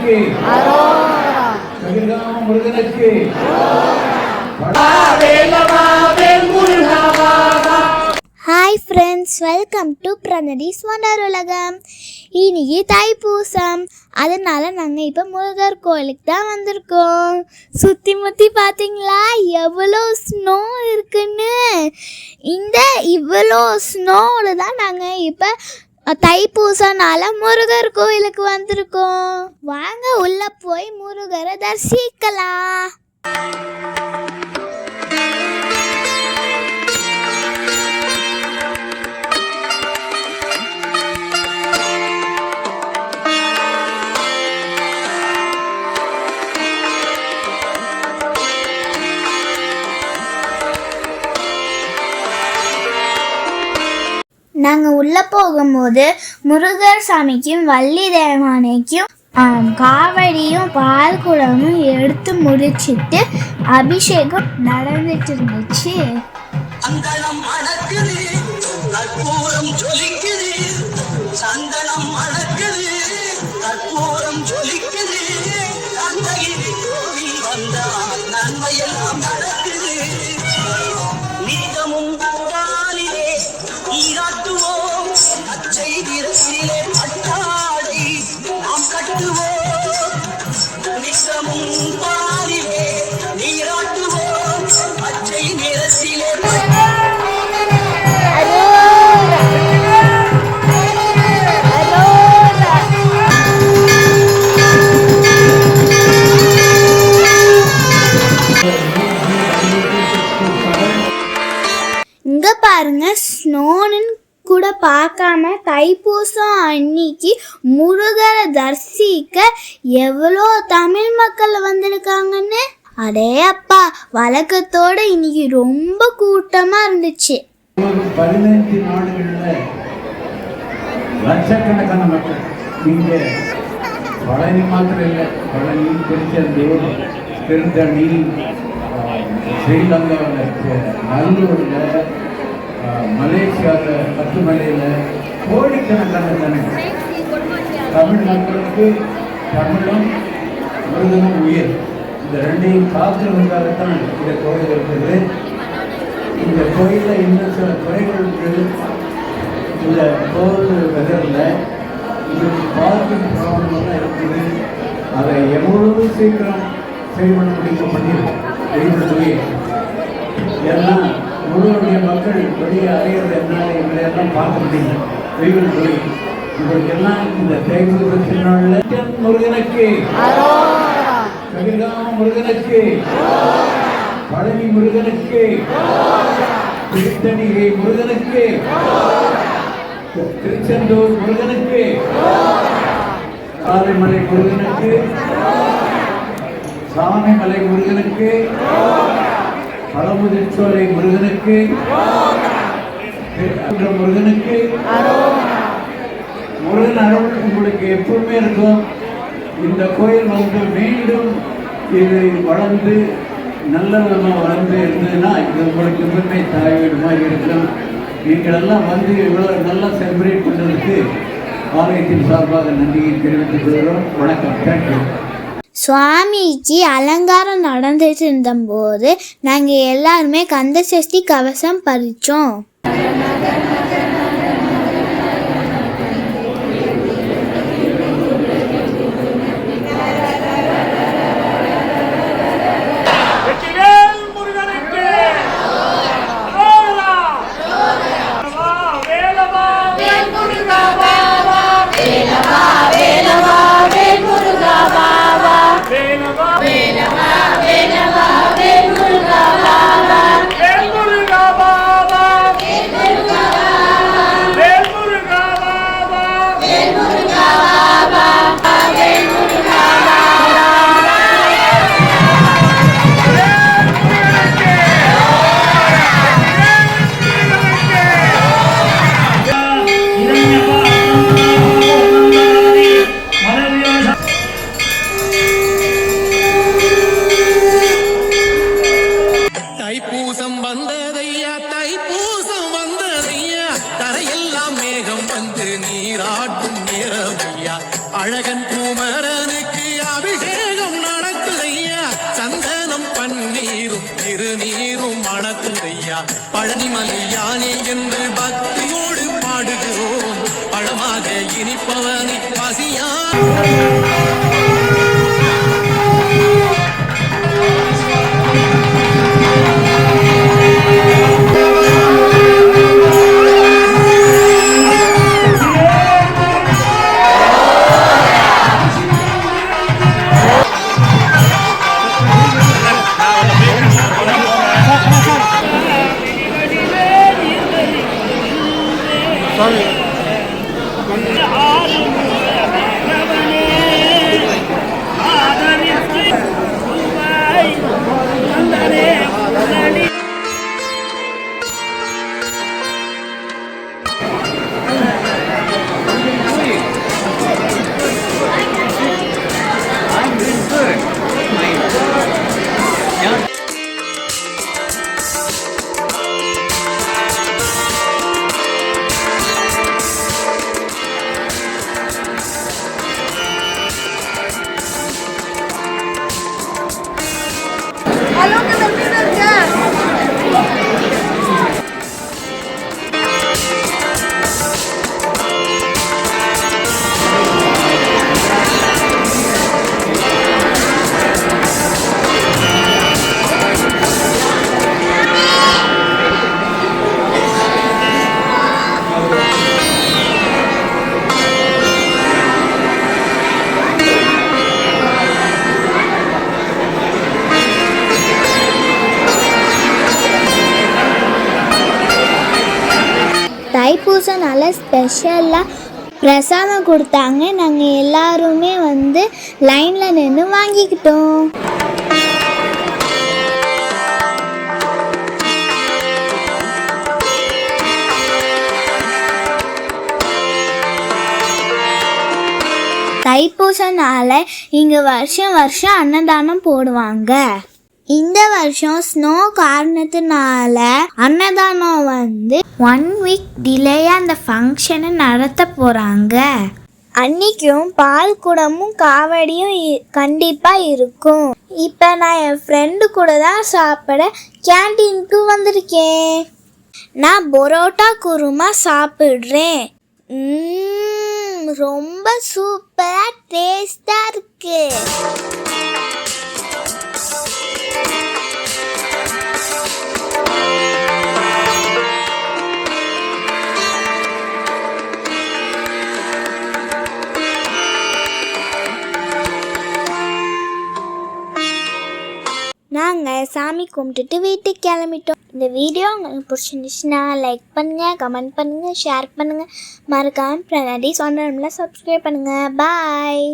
முருகனுக்கு கதிர்காம முருகனுக்கு hi friends, welcome to Pranathi's wonder உலகம். இன்னைக்கு தைப்பூசம், அதனால் நாங்கள் இப்போ முருகர் கோயிலுக்கு தான் வந்திருக்கோம். சுற்றி முற்றி பார்த்தீங்களா எவ்வளோ ஸ்னோ இருக்குன்னு. இந்த இவ்வளோ ஸ்னோவில் தான் நாங்கள் இப்போ தைப்பூசனால முருகர் கோயிலுக்கு வந்திருக்கோம். வாங்க உள்ளே போய் முருகரை தரிசிக்கலாம். நாங்கள் உள்ளே போகும்போது முருகர் சாமிக்கும் வள்ளி தேவானைக்கும் காவடியும் பால் குடமும் எடுத்து முடிச்சிட்டு அபிஷேகம் நடந்துட்டு இருந்துச்சு. இங்க பாருங்க, ஸ்னோன்னு கூட பார்க்காம தைப்பூசம் அன்னைக்கு முருகரை தரிசிக்க எவ்வளோ தமிழ் மக்கள் வந்திருக்காங்கன்னு. அடே அப்பா, வழக்கத்தோட இன்னைக்கு ரொம்ப கூட்டமா இருந்துச்சு. 15 நாடுகளில் லட்சக்கணக்கான மக்கள் இங்கே பழனி மாத்திரம் இல்லை, பழனி, திருச்செந்தூர், திருத்தணி, ஸ்ரீலங்காவில், நல்லூரில், மலேசியாவில், பத்துமலையில் கோடிக்கணக்கான ஜனங்கள். தமிழ் மக்களுக்கு தமிழும் முருகனும் உயிர், இந்த ரெண்டையும் காக்கிறதுக்காகத்தான் இந்த கோயில் இருக்குது. இந்த கோயிலில் இன்னும் சில குறைகள் இருக்குது. இந்த கோவில் வெதரில் இதுக்கு பார்க்கிங் ப்ராப்ளம்லாம் இருக்குது. அதை எவ்வளவு சீக்கிரம் சரி பண்ண முடியுமோ பண்ணிடுவோம். வெளியே ஏன்னா முருகனுடைய மக்கள் வெளியே அலையிறது என்னால் எங்களையெல்லாம் பார்க்க முடியல. வெயில் போய் இவருக்கெல்லாம் இந்த தைப்பூச திருநாளில் முருகனுக்கு, கதிர்காம முருகனுக்கு, பழனி முருகனுக்கு, திருத்தணி முருகனுக்கு, திருச்செந்தூர் முருகனுக்கு, ஆலைமலை முருகனுக்கு, சாமிமலை முருகனுக்கு, பழமுதிர்ச்சோலை முருகனுக்கு, முருகனுக்கு. முருகன் அருள் உங்களுக்கு எப்பவுமே இருக்கும். இந்த கோயில் வந்து மீண்டும் இது வளர்ந்து நல்ல விதமாக வளர்ந்து இருந்ததுன்னா இது உங்களுக்கு எப்பவுமே தாய் வீடுமாக இருக்கும். நீங்களெல்லாம் வந்து இவ்வளோ நல்லா செலிப்ரேட் பண்ணுறதுக்கு ஆலயத்தின் சார்பாக நன்றியை தெரிவித்துக் கொள்கிறோம். வணக்கம், தேங்க்யூ. சுவாமிக்கு அலங்காரம் நடந்துட்டு இருந்தபோது நாங்கள் எல்லாருமே கந்த சஷ்டி கவசம் பறித்தோம். நீராட்டும் நேரமையா அழகன் குமரனுக்கு அபிஷேகம் நடக்குதையா, சந்தனம் பன்னீரும் திருநீரும் மணக்குதையா. பழனிமலை யானே என்று பக்தியோடு பாடுகிறோம், பழமாக இனிப்பவனை பசியா. தைப்பூசனால ஸ்பெஷலாக பிரசாதம் கொடுத்தாங்க. நாங்கள் எல்லாருமே வந்து லைனில் நின்று வாங்கிக்கிட்டோம். தைப்பூசனால இங்கே வருஷம் வருஷம் அன்னதானம் போடுவாங்க. இந்த வருஷம் ஸ்னோ காரணத்தினால அன்னதானம் வந்து 1 வீக் டிலேயா அந்த ஃபங்க்ஷனை நடத்த போறாங்க. அன்னைக்கும் பால் குடமும் காவடியும் கண்டிப்பாக இருக்கும். இப்போ நான் என் ஃப்ரெண்டு கூட தான் சாப்பிட கேன்டீனுக்கு வந்திருக்கேன். நான் பரோட்டா குருமா சாப்பிட்றேன். ரொம்ப சூப்பராக டேஸ்டாக இருக்கு. நாங்கள் சாமி கும்பிட்டுட்டு வீட்டுக்கு கிளம்பிட்டோம். இந்த வீடியோ உங்களுக்கு பிடிச்சிருந்துச்சுன்னா லைக் பண்ணுங்கள், கமெண்ட் பண்ணுங்கள், ஷேர் பண்ணுங்கள். மறக்காமல் பிரணாடி சொன்னோம்ல சப்ஸ்கிரைப் பண்ணுங்கள். பாய்.